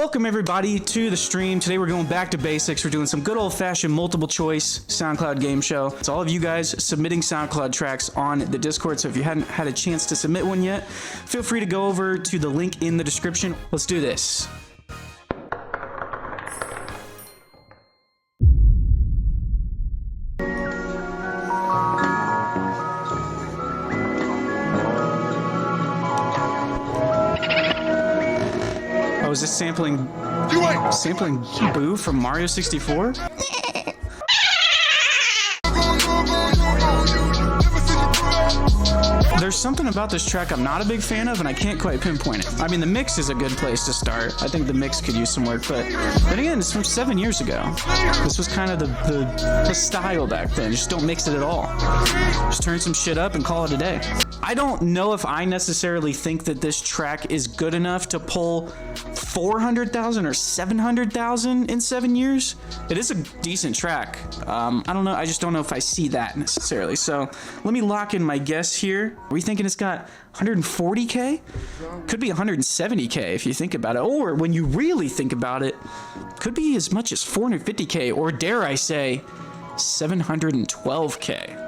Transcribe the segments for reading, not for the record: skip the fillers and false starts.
Welcome everybody to the stream. Today we're going back to basics. We're doing some good old-fashioned multiple choice SoundCloud game show. It's all of you guys submitting SoundCloud tracks on the Discord, so if you hadn't had a chance to submit one yet, feel free to go over to the link in the description. Let's do this. Is this sampling Boo from Mario 64? There's something about this track I'm not a big fan of, and I can't quite pinpoint it. I mean, the mix is a good place to start. I think the mix could use some work, but then again, it's from 7 years ago. This was kind of the style back then. Just don't mix it at all. Just turn some shit up and call it a day. I don't know if I necessarily think that this track is good enough to pull 400,000 or 700,000 in 7 years. It is a decent track. I don't know. I just don't know if I see that necessarily. So let me lock in my guess here. Are we thinking it's got 140K? Could be 170K if you think about it. Or when you really think about it, could be as much as 450K, or dare I say 712K.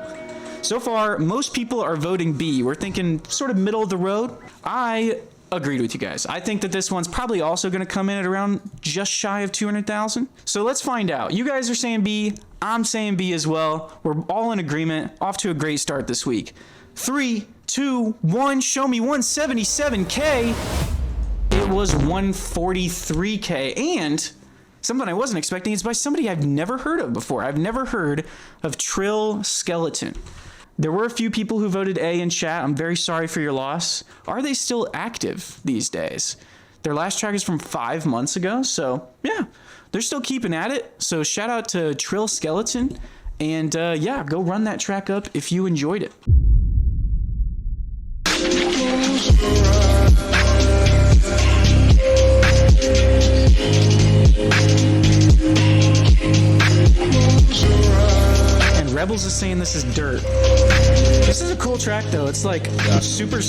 So far, most people are voting B. We're thinking sort of middle of the road. I agreed with you guys. I think that this one's probably also going to come in at around just shy of 200,000. So let's find out. You guys are saying B. I'm saying B as well. We're all in agreement. Off to a great start this week. 3, 2, 1. Show me 177K. It was 143K. And something I wasn't expecting is by somebody I've never heard of before. I've never heard of Trill Skeleton. There were a few people who voted A in chat. I'm very sorry for your loss. Are they still active these days? Their last track is from 5 months ago. So yeah, they're still keeping at it. So shout out to Trill Skeleton. And yeah, go run that track up if you enjoyed it. And Rebels is saying this is dirt. This is a cool track though. It's like super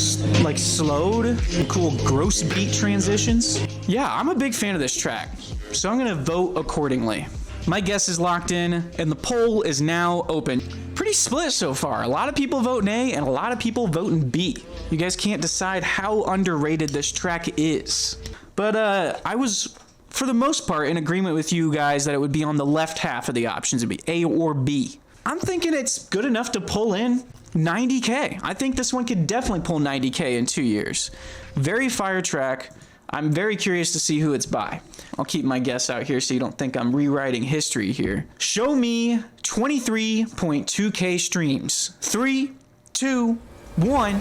like slowed, cool gross beat transitions. Yeah, I'm a big fan of this track, so I'm gonna vote accordingly. My guess is locked in, and the poll is now open. Pretty split so far. A lot of people voting A, and a lot of people voting B. You guys can't decide how underrated this track is. But I was, for the most part, in agreement with you guys that it would be on the left half of the options. It'd be A or B. I'm thinking it's good enough to pull in 90K. I think this one could definitely pull 90K in 2 years. Very fire track. I'm very curious to see who it's by. I'll keep my guess out here so you don't think I'm rewriting history here. Show me 23.2K streams. 3, 2, 1.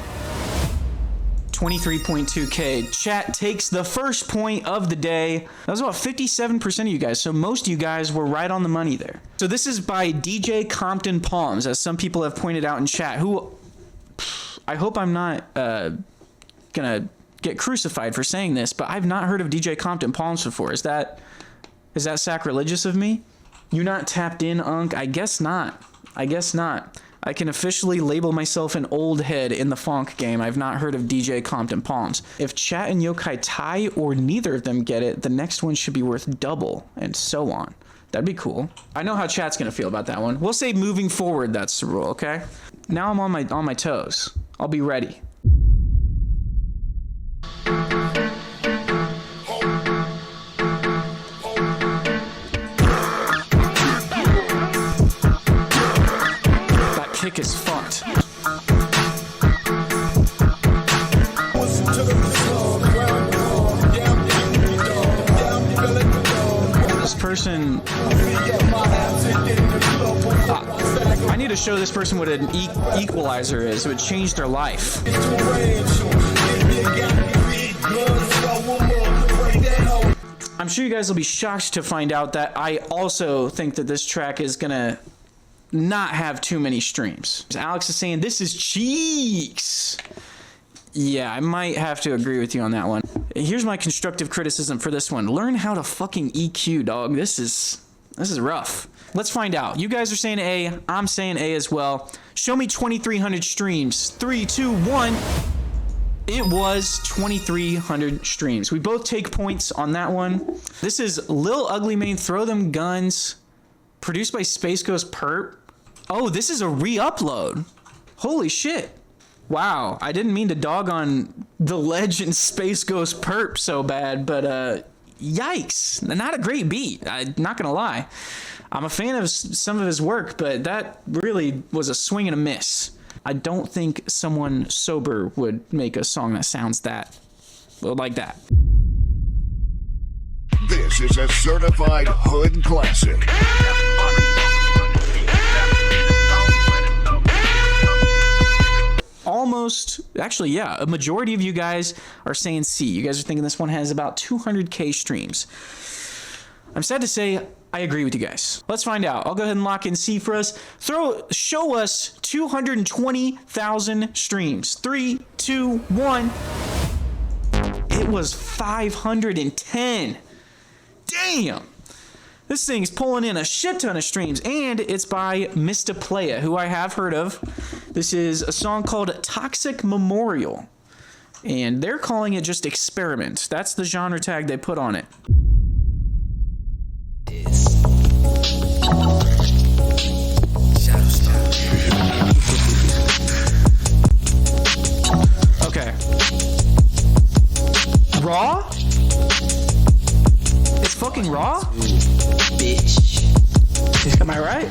23.2K. Chat takes the first point of the day. That was about 57% of you guys, so most of you guys were right on the money there. So this is by DJ Compton Palms, as some people have pointed out in chat, who I hope I'm not gonna get crucified for saying this, but I've not heard of DJ Compton Palms before. Is that sacrilegious of me? You not tapped in, Unk? I guess not. I guess not. I can officially label myself an old head in the funk game. I've not heard of DJ Compton Palms. If chat and yokai tie or neither of them get it, the next one should be worth double, and so on. That'd be cool. I know how chat's gonna feel about that one. We'll say moving forward, that's the rule, okay? Now I'm on my toes. I'll be ready. Kick is fucked. This person, I need to show this person what an equalizer is. It would change their life. I'm sure you guys will be shocked to find out that I also think that this track is gonna not have too many streams. Alex is saying this is cheeks. Yeah, I might have to agree with you on that one. Here's my constructive criticism for this one. Learn how to fucking EQ, dog. This is rough. Let's find out. You guys are saying A. I'm saying A as well. Show me 2,300 streams. 3, 2, 1. It was 2,300 streams. We both take points on that one. This is Lil Ugly Mane, Throw Them Guns, produced by Space Ghost Perp. Oh, this is a re-upload. Holy shit. Wow, I didn't mean to dog on the legend Space Ghost Perp so bad, but yikes. Not a great beat, I'm not gonna lie. I'm a fan of some of his work, but that really was a swing and a miss. I don't think someone sober would make a song that sounds like that. This is a certified hood classic. Almost, actually, yeah, a majority of you guys are saying C. You guys are thinking this one has about 200K streams. I'm sad to say, I agree with you guys. Let's find out. I'll go ahead and lock in C for us. Show us 220,000 streams. 3, 2, 1. It was 510. Damn. This thing's pulling in a shit ton of streams, and it's by Mr. Playa, who I have heard of. This is a song called Toxic Memorial, and they're calling it just Experiment. That's the genre tag they put on it. Okay. Raw? It's fucking raw? Bitch. Am I right?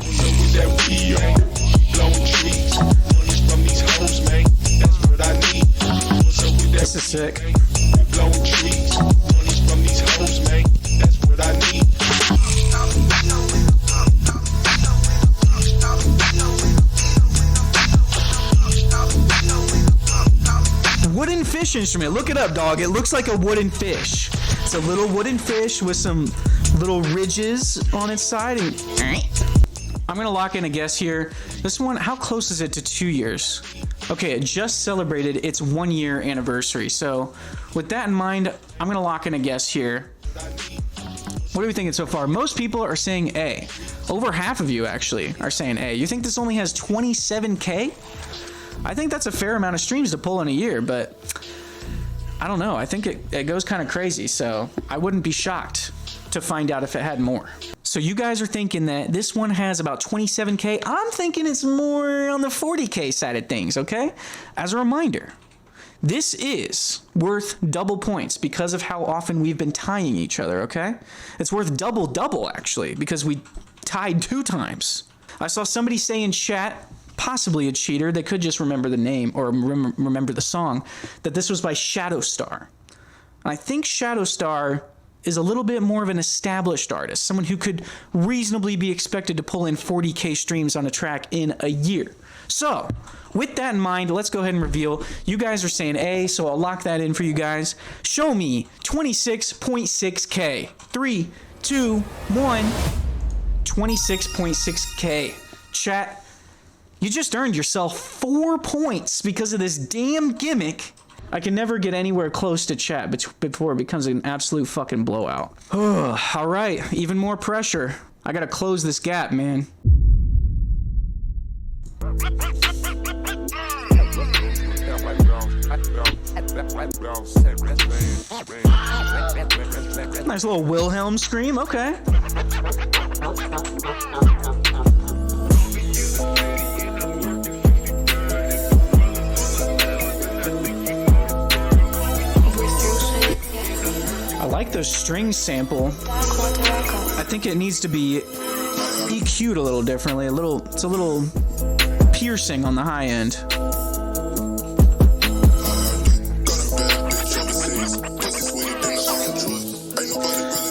This is sick. Wooden fish instrument. Look it up, dog. It looks like a wooden fish. It's a little wooden fish with some little ridges on its side. And I'm gonna lock in a guess here. This one, how close is it to 2 years? Okay, it just celebrated its 1 year anniversary. So with that in mind, I'm gonna lock in a guess here. What are we thinking so far? Most people are saying A. Over half of you actually are saying A. You think this only has 27K? I think that's a fair amount of streams to pull in a year, but I don't know. I think it goes kind of crazy, so I wouldn't be shocked to find out if it had more. So you guys are thinking that this one has about 27K. I'm thinking it's more on the 40K side of things, okay? As a reminder, this is worth double points because of how often we've been tying each other, okay? It's worth double, actually, because we tied 2 times. I saw somebody say in chat, possibly a cheater, they could just remember the name or remember the song, that this was by Shadowstar. And I think Shadowstar is a little bit more of an established artist, someone who could reasonably be expected to pull in 40K streams on a track in a year. So, with that in mind, let's go ahead and reveal. You guys are saying A, so I'll lock that in for you guys. Show me 26.6K. 3, 2, 1. 26.6K. Chat, you just earned yourself 4 points because of this damn gimmick. I can never get anywhere close to chat before it becomes an absolute fucking blowout. All right, even more pressure. I gotta close this gap, man. Nice little Wilhelm scream, okay. I like the string sample. I think it needs to be EQ'd a little differently. It's a little piercing on the high end.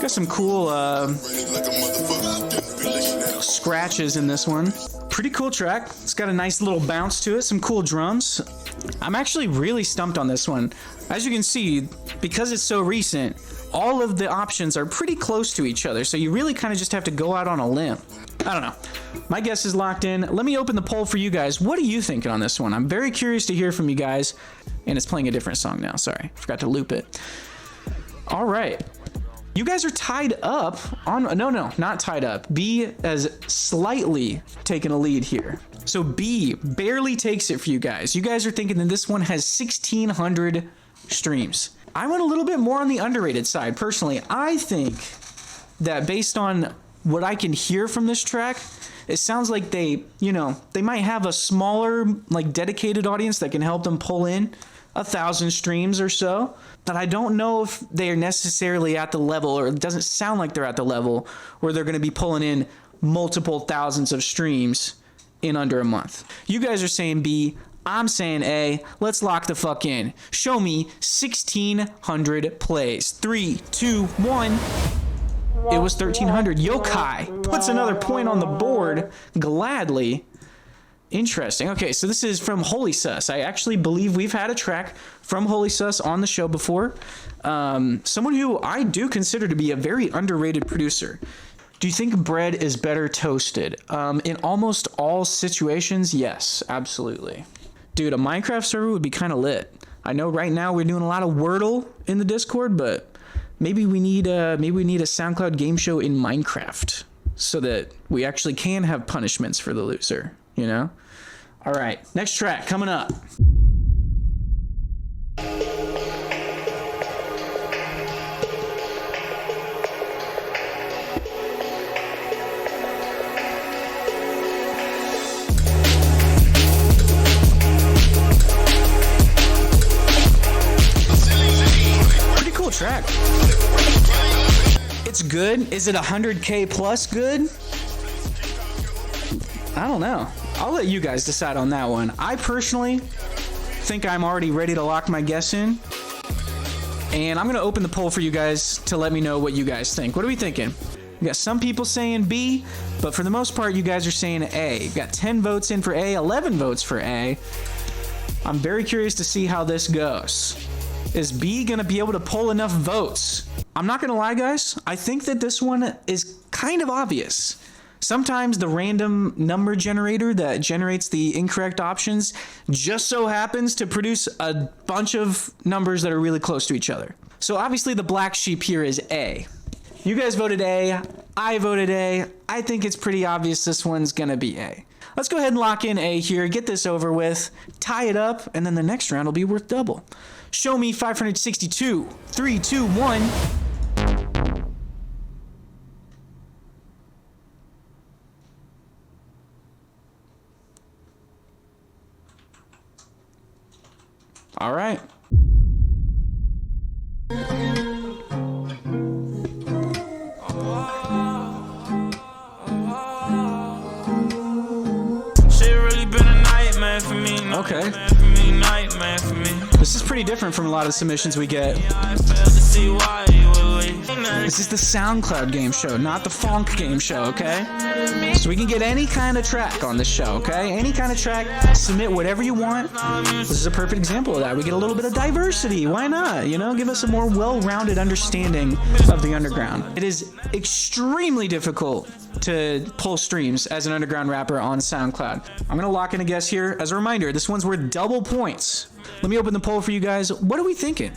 Got some cool scratches in this one. Pretty cool track. It's got a nice little bounce to it, some cool drums. I'm actually really stumped on this one. As you can see, because it's so recent, all of the options are pretty close to each other, so you really kind of just have to go out on a limb. I don't know. My guess is locked in. Let me open the poll for you guys. What are you thinking on this one? I'm very curious to hear from you guys. And it's playing a different song now. Sorry, forgot to loop it. All right. You guys are tied up on... No, not tied up. B has slightly taken a lead here. So B barely takes it for you guys. You guys are thinking that this one has 1,600 streams. I went a little bit more on the underrated side. Personally, I think that based on what I can hear from this track, it sounds like they might have a smaller, like, dedicated audience that can help them pull in 1,000 streams or so. But I don't know if they are necessarily at the level, or it doesn't sound like they're at the level where they're going to be pulling in multiple thousands of streams in under a month. You guys are saying B, I'm saying A. Let's lock the fuck in. Show me 1,600 plays. 3, 2, 1. It was 1,300. Yokai puts another point on the board gladly. Interesting. Okay, so this is from Holy Sus. I actually believe we've had a track from Holy Sus on the show before. Someone who I do consider to be a very underrated producer. Do you think bread is better toasted? In almost all situations, yes, absolutely. Dude, a Minecraft server would be kind of lit. I know right now we're doing a lot of Wordle in the Discord, but maybe we need a SoundCloud game show in Minecraft so that we actually can have punishments for the loser, you know? All right, next track coming up. Pretty cool track. It's good. Is it 100K plus good? I don't know. I'll let you guys decide on that one. I personally think I'm already ready to lock my guess in. And I'm going to open the poll for you guys to let me know what you guys think. What are we thinking? We got some people saying B, but for the most part, you guys are saying A. You've got 10 votes in for A, 11 votes for A. I'm very curious to see how this goes. Is B going to be able to pull enough votes? I'm not going to lie, guys. I think that this one is kind of obvious. Sometimes the random number generator that generates the incorrect options just so happens to produce a bunch of numbers that are really close to each other. So obviously the black sheep here is A. You guys voted A. I voted A. I think it's pretty obvious this one's going to be A. Let's go ahead and lock in A here, get this over with, tie it up, and then the next round will be worth double. Show me 562. 3, 2, 1. All right. Okay. This is pretty different from a lot of submissions we get. This is the SoundCloud game show, not the Funk game show, okay? So we can get any kind of track on this show, okay? Any kind of track, submit whatever you want. This is a perfect example of that. We get a little bit of diversity. Why not? You know, give us a more well-rounded understanding of the underground. It is extremely difficult to pull streams as an underground rapper on SoundCloud. I'm gonna lock in a guess here. As a reminder, this one's worth double points. Let me open the poll for you guys. What are we thinking?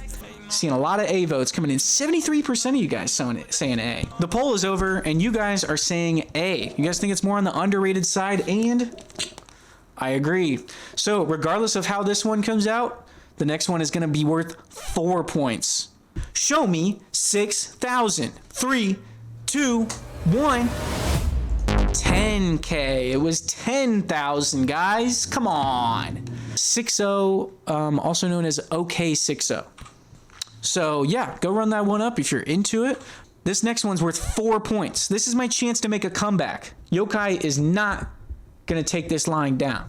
Seeing a lot of A votes coming in. 73% of you guys saying A. The poll is over, and you guys are saying A. You guys think it's more on the underrated side, and I agree. So regardless of how this one comes out, the next one is gonna be worth 4 points. Show me 6,000. 3, 2, 1. 10K. It was 10,000, guys. Come on. 6-0, also known as OK 6-0. So yeah, go run that one up if you're into it. This next one's worth 4 points. This is my chance to make a comeback. Yokai is not gonna take this line down.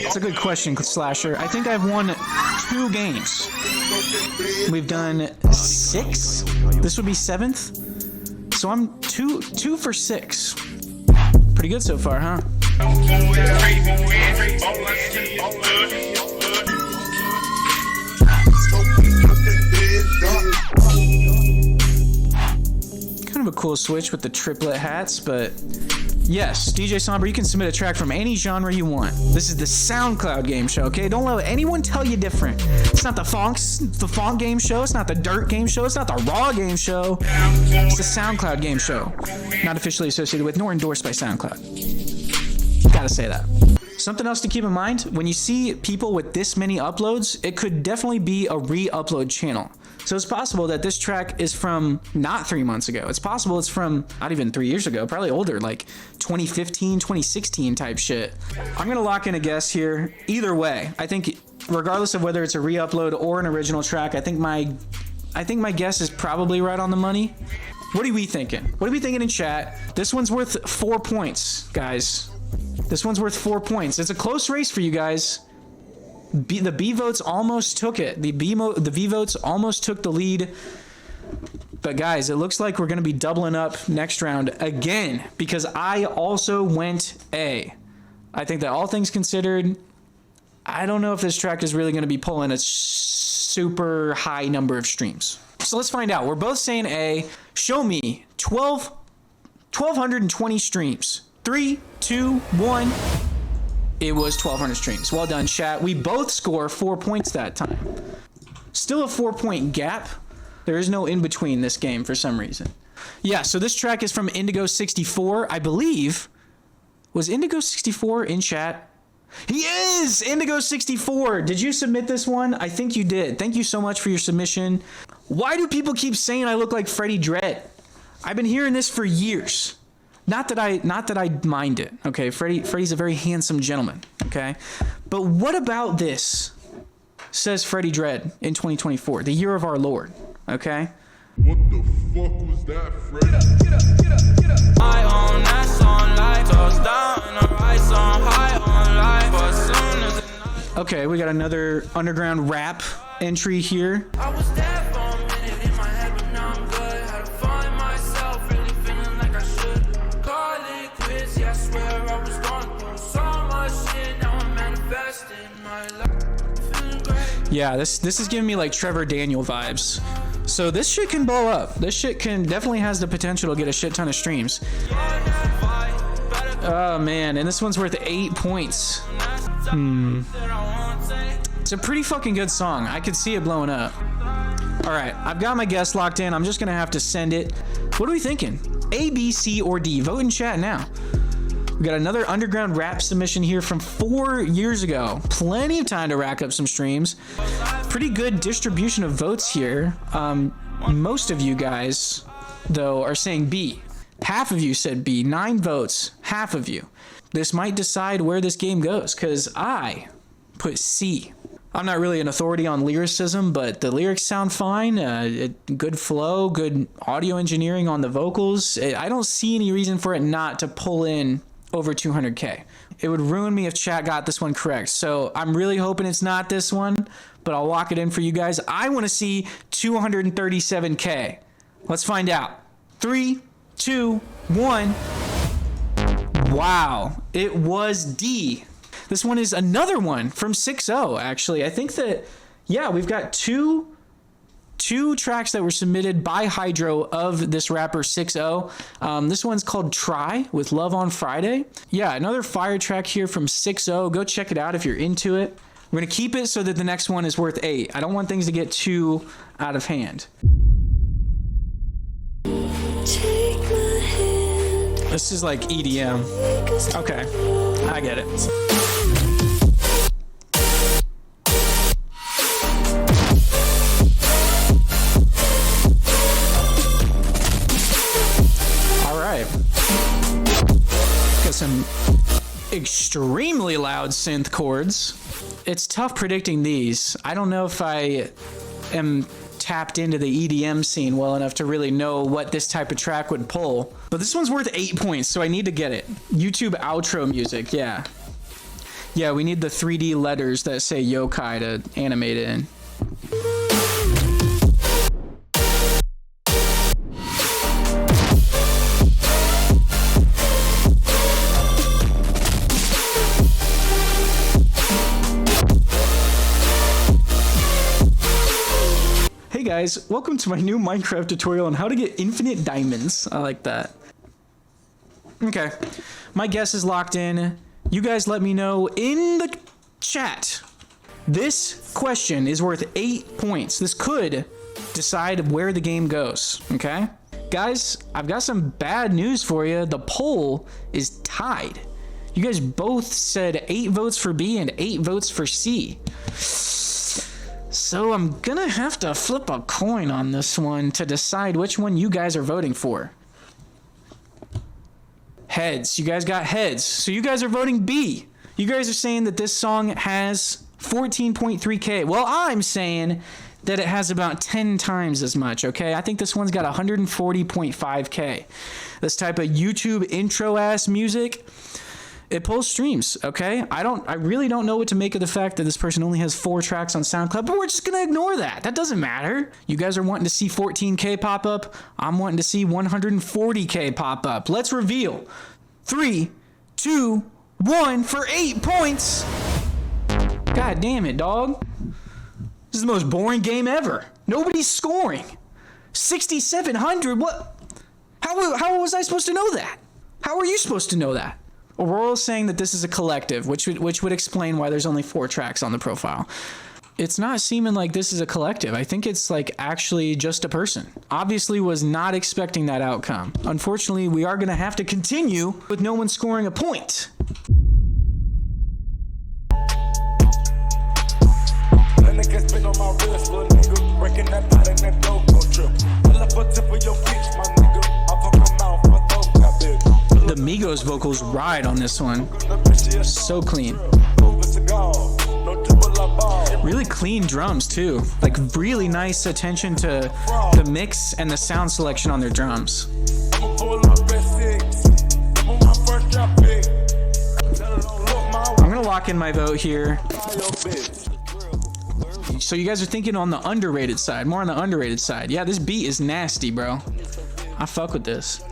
That's a good question, Slasher. I think I've won 2 games. We've done 6. This would be 7th. So I'm 2 for 6. Pretty good so far, huh? Kind of a cool switch with the triplet hats, but Yes, DJ Somber, you can submit a track from any genre you want. This is the SoundCloud game show, okay? Don't let anyone tell you different. It's not the funk game show. It's not the dirt game show. It's not the raw game show. It's the SoundCloud game show. Not officially associated with nor endorsed by SoundCloud. Gotta say that. Something else to keep in mind, when you see people with this many uploads, it could definitely be a re-upload channel. So it's possible that this track is from not 3 months ago. It's possible it's from not even 3 years ago, probably older, like 2015, 2016 type shit. I'm gonna lock in a guess here. Either way, I think regardless of whether it's a re-upload or an original track, I think my guess is probably right on the money. What are we thinking? What are we thinking in chat? This one's worth 4 points, guys. This one's worth 4 points. It's a close race for you guys. The B votes almost took it. The V votes almost took the lead. But guys, it looks like we're going to be doubling up next round again because I also went A. I think that all things considered, I don't know if this track is really going to be pulling a super high number of streams. So let's find out. We're both saying A. Show me 1,220 streams. 3, 2, 1. It was 1,200 streams. Well done, chat. We both score 4 points that time. Still a 4-point gap. There is no in between this game for some reason. Yeah, so this track is from Indigo64, I believe. Was Indigo64 in chat? He is! Indigo64! Did you submit this one? I think you did. Thank you so much for your submission. Why do people keep saying I look like Freddie Dredd? I've been hearing this for years. Not that I mind it, okay? Freddie's a very handsome gentleman, okay? But what about this? Says Freddie Dredd in 2024, the year of our Lord, okay? What the fuck was that, Freddie? I own that on life, toss down, a rise on high on life, as soon as okay, we got another underground rap entry here. I was there for a minute in my head, but now I'm good. Had to find myself, really feeling like I should. Call it quits, yeah, I swear I was going through so much shit. Now I'm manifesting my life. Feeling great. Yeah, this is giving me like Trevor Daniel vibes. So this shit can blow up. This shit definitely has the potential to get a shit ton of streams. Oh man, and this one's worth 8 points. It's a pretty fucking good song. I could see it blowing up. All right, I've got my guess locked in. I'm just gonna have to send it. What are we thinking? A, B, C, or D? Vote in chat now. We got another underground rap submission here from 4 years ago. Plenty of time to rack up some streams. Pretty good distribution of votes here. Most of you guys, though, are saying B. Half of you said B. 9 votes. Half of you. This might decide where this game goes, because I put C. I'm not really an authority on lyricism, but the lyrics sound fine. Good flow, good audio engineering on the vocals. I don't see any reason for it not to pull in over 200K. It would ruin me if chat got this one correct. So I'm really hoping it's not this one, but I'll lock it in for you guys. I want to see 237K. Let's find out. 3, 2, 1. Wow, it was D. This one is another one from 6-0, actually. I think that, yeah, we've got two tracks that were submitted by Hydro of this rapper 6-0. This one's called Try with Love on Friday. Yeah, another fire track here from 6-0. Go check it out if you're into it. We're going to keep it so that the next one is worth 8. I don't want things to get too out of hand. Take my hand. This is like EDM. Okay, I get it. Got some extremely loud synth chords. It's tough predicting these. I don't know if I am tapped into the EDM scene well enough to really know what this type of track would pull. But this one's worth 8 points, so I need to get it. YouTube outro music, yeah. Yeah, we need the 3D letters that say yokai to animate it in. Hey guys, welcome to my new Minecraft tutorial on how to get infinite diamonds. I like that. Okay. My guess is locked in. You guys let me know in the chat. This question is worth 8 points. This could decide where the game goes, okay? Guys, I've got some bad news for you. The poll is tied. You guys both said 8 votes for B and 8 votes for C. So I'm gonna have to flip a coin on this one to decide which one you guys are voting for. Heads. You guys got heads. So you guys are voting B. You guys are saying that this song has 14.3K. Well, I'm saying that it has about 10 times as much, okay? I think this one's got 140.5K. This type of YouTube intro-ass music, it pulls streams, okay? I really don't know what to make of the fact that this person only has 4 tracks on SoundCloud, but we're just gonna ignore that. That doesn't matter. You guys are wanting to see 14K pop up. I'm wanting to see 140K pop up. Let's reveal. 3, 2, 1 for 8 points. God damn it, dog. This is the most boring game ever. Nobody's scoring. 6,700, what? How was I supposed to know that? How are you supposed to know that? Aurora's saying that this is a collective, which would explain why there's only 4 tracks on the profile. It's not seeming like this is a collective. I think it's like actually just a person. Obviously was not expecting that outcome. Unfortunately, we are gonna have to continue with no one scoring a point. The Migos vocals ride on this one. So clean. Really clean drums too. Like really nice attention to the mix and the sound selection on their drums. I'm gonna lock in my vote here. So you guys are thinking on the underrated side, more on the underrated side. Yeah, this beat is nasty, bro. I fuck with this.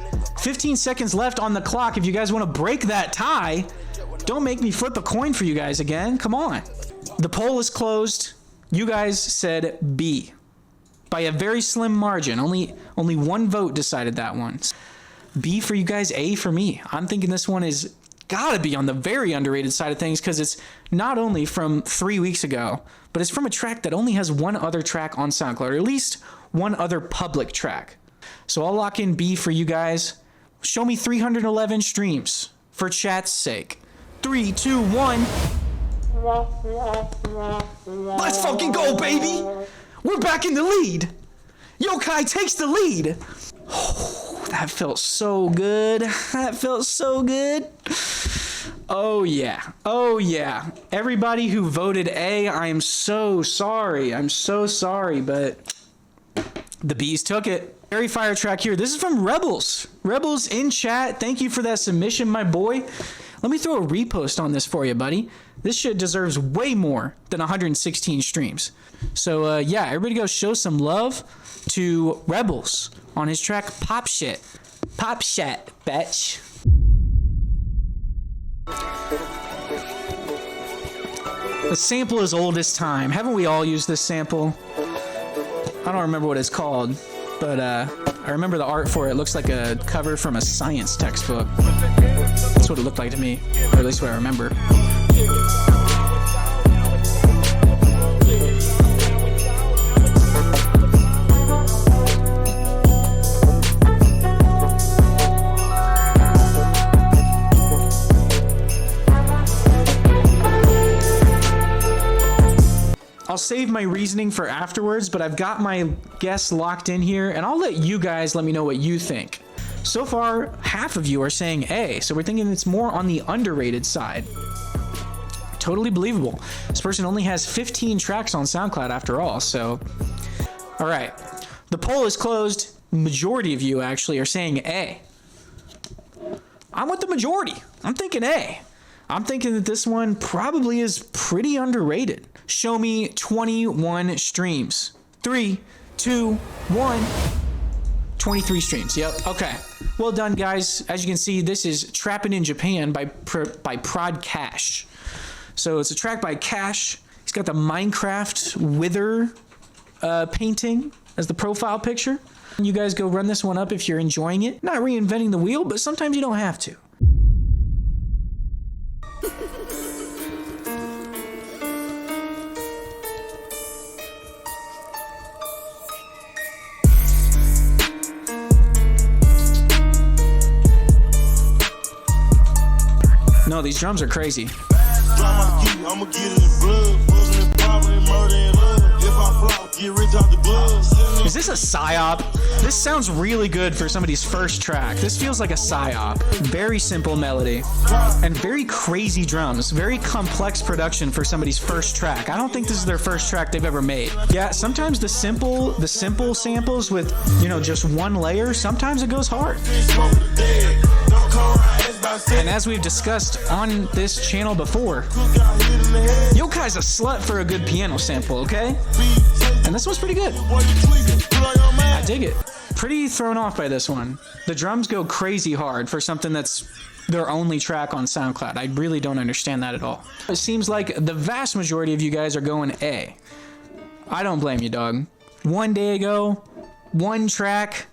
15 seconds left on the clock. If you guys want to break that tie, don't make me flip a coin for you guys again. Come on. The poll is closed. You guys said B by a very slim margin. Only one vote decided that one. B for you guys, A for me. I'm thinking this one is gotta be on the very underrated side of things because it's not only from 3 weeks ago, but it's from a track that only has one other track on SoundCloud, or at least one other public track. So I'll lock in B for you guys. Show me 311 streams for chat's sake. 3, 2, 1. Let's fucking go, baby. We're back in the lead. Yokai takes the lead. Oh, that felt so good. That felt so good. Oh yeah. Oh yeah. Everybody who voted A, I am so sorry. I'm so sorry, but the B's took it. Very fire track here. This is from Rebels. Rebels in chat. Thank you for that submission, my boy. Let me throw a repost on this for you, buddy. This shit deserves way more than 116 streams. So yeah, everybody go show some love to Rebels on his track Pop Shit. Pop Shit, bitch. The sample is old as time. Haven't we all used this sample? I don't remember what it's called, but I remember the art for it. It looks like a cover from a science textbook. That's what it looked like to me, or at least what I remember. I'll save my reasoning for afterwards, but I've got my guess locked in here, and I'll let you guys let me know what you think. So far, half of you are saying A, so we're thinking it's more on the underrated side. Totally believable. This person only has 15 tracks on SoundCloud after all, so... Alright, the poll is closed. Majority of you actually are saying A. I'm with the majority. I'm thinking A. I'm thinking that this one probably is pretty underrated. Show me 21 streams. 3, 2, 1. 23 streams. Yep. Okay. Well done, guys. As you can see, this is Trappin' in Japan by Prod Cash. So it's a track by Cash. He's got the Minecraft Wither painting as the profile picture. You guys go run this one up if you're enjoying it. Not reinventing the wheel, but sometimes you don't have to. No, these drums are crazy. Is this a psyop? This sounds really good for somebody's first track. This feels like a psyop. Very simple melody and very crazy drums. Very complex production for somebody's first track. I don't think this is their first track they've ever made. Yeah, sometimes the simple samples with, you know, just one layer, sometimes it goes hard. And as we've discussed on this channel before, Yokai's a slut for a good piano sample, okay? And this one's pretty good. I dig it. Pretty thrown off by this one. The drums go crazy hard for something that's their only track on SoundCloud. I really don't understand that at all. It seems like the vast majority of you guys are going A. I don't blame you, dog. One day ago, one track.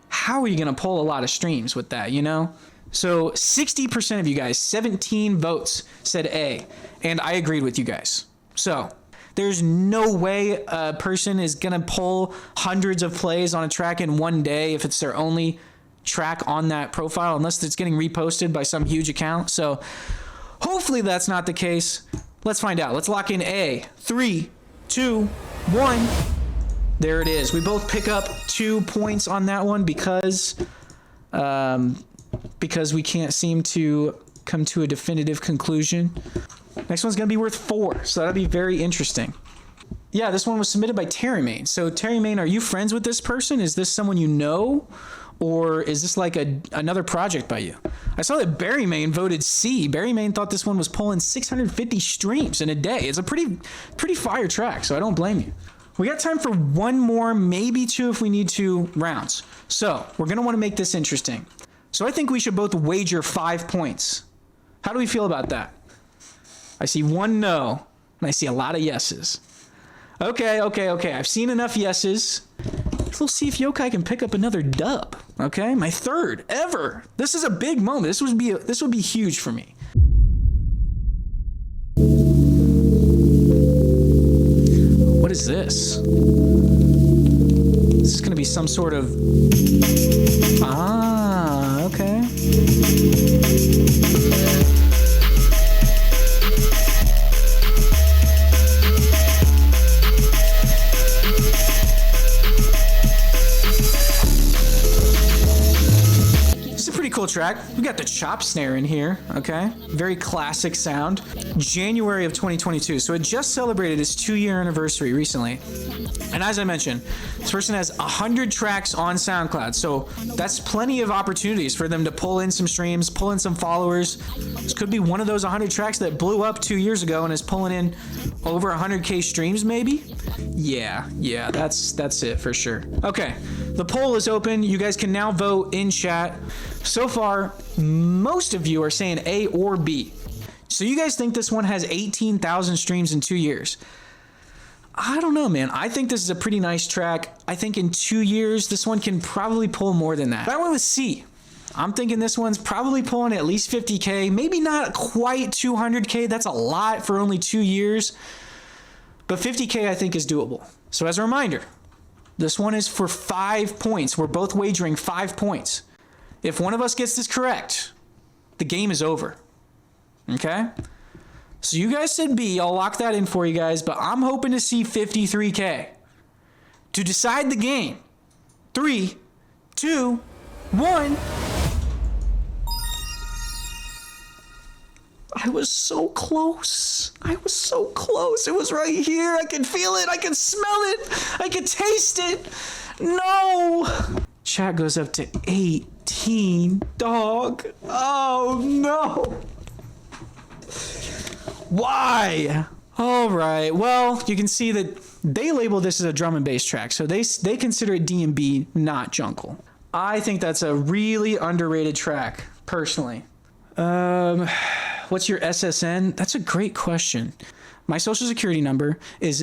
How are you gonna pull a lot of streams with that, you know? So 60% of you guys, 17 votes, said A, and I agreed with you guys. So there's no way a person is gonna pull hundreds of plays on a track in one day if it's their only track on that profile, unless it's getting reposted by some huge account. So hopefully that's not the case. Let's find out. Let's lock in A. 3, 2, 1. There it is. We both pick up 2 points on that one because we can't seem to come to a definitive conclusion. Next one's gonna be worth 4, so that'll be very interesting. Yeah, this one was submitted by Terry Main. So Terry Main, are you friends with this person? Is this someone you know? Or is this like another project by you? I saw that Barry Main voted C. Barry Main thought this one was pulling 650 streams in a day. It's a pretty fire track, so I don't blame you. We got time for one more, maybe 2 if we need to, rounds. So we're gonna wanna make this interesting. So I think we should both wager 5 points. How do we feel about that? I see 1 no, and I see a lot of yeses. Okay. I've seen enough yeses. We'll see if Yokai can pick up another dub. Okay, my 3rd ever. This is a big moment. This would be huge for me. What is this? This is gonna be some sort of... Ah, okay. Cool track. We got the chop snare in here, okay? Very classic sound. January of 2022. So it just celebrated its 2-year anniversary recently. And as I mentioned, this person has 100 tracks on SoundCloud. So that's plenty of opportunities for them to pull in some streams, pull in some followers. This could be one of those 100 tracks that blew up 2 years ago and is pulling in over 100K streams maybe. Yeah, that's it for sure. Okay, the poll is open. You guys can now vote in chat. So far, most of you are saying A or B. So you guys think this one has 18,000 streams in 2 years? I don't know, man. I think this is a pretty nice track. I think in 2 years, this one can probably pull more than that. That one was C. I'm thinking this one's probably pulling at least 50K, maybe not quite 200K. That's a lot for only 2 years. But 50K I think is doable. So as a reminder, this one is for 5 points. We're both wagering 5 points. If one of us gets this correct, the game is over. Okay? So you guys said B. I'll lock that in for you guys, but I'm hoping to see 53K. To decide the game, 3, 2, 1. I was so close. It was right here. I can feel it. I can smell it. I can taste it. No. Chat goes up to 18, dog. Oh, no. Why? All right. Well, you can see that they label this as a drum and bass track, so they consider it D&B, not jungle. I think that's a really underrated track, personally. What's your SSN? That's a great question. My social security number is